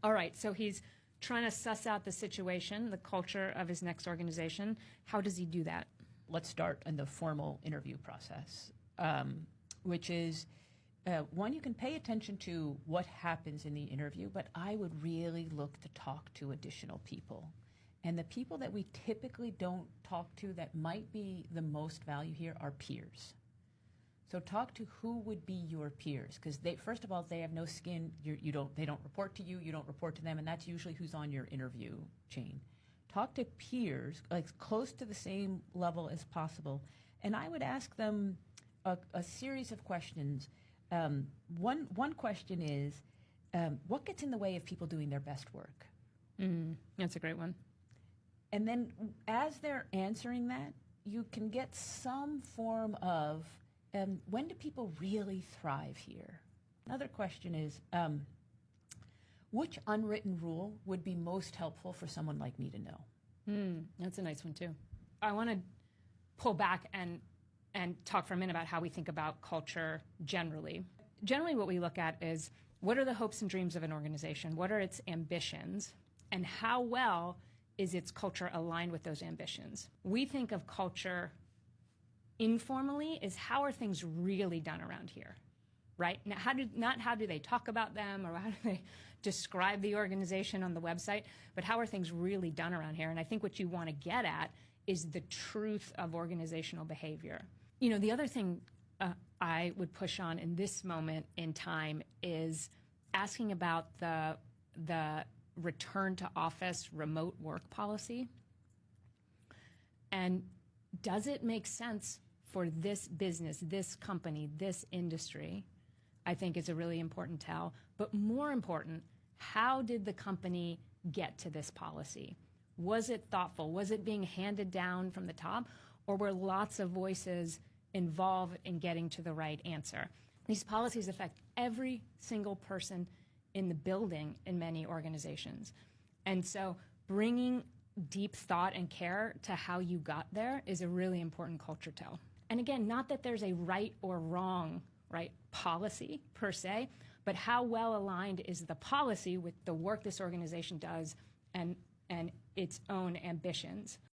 All right, so he's trying to suss out the situation, the culture of his next organization. How does he do that? Let's start in the formal interview process, which is, one, you can pay attention to what happens in the interview, but I would really look to talk to additional people. And the people that we typically don't talk to that might be the most value here are peers. So talk to who would be your peers, because first of all, they have no skin. They don't report to you. You don't report to them, and that's usually who's on your interview chain. Talk to peers, like close to the same level as possible, and I would ask them a series of questions. One question is, what gets in the way of people doing their best work? That's a great one. And then, as they're answering that, you can get some form of when do people really thrive here? Another question is, which unwritten rule would be most helpful for someone like me to know? That's a nice one, too. I want to pull back and talk for a minute about how we think about culture generally. Generally, what we look at is, what are the hopes and dreams of an organization? What are its ambitions? And how well is its culture aligned with those ambitions? We think of culture informally is, how are things really done around here, right? Now, not how do they talk about them or how do they describe the organization on the website, but how are things really done around here? And I think what you want to get at is the truth of organizational behavior. You know, the other thing I would push on in this moment in time is asking about the return to office remote work policy. And does it make sense for this business, this company, this industry? I think is a really important tell. But more important, how did the company get to this policy? Was it thoughtful? Was it being handed down from the top? Or were lots of voices involved in getting to the right answer? These policies affect every single person in the building in many organizations. And so bringing deep thought and care to how you got there is a really important culture tell. And again, not that there's a right or wrong, right, policy per se, but how well aligned is the policy with the work this organization does and its own ambitions.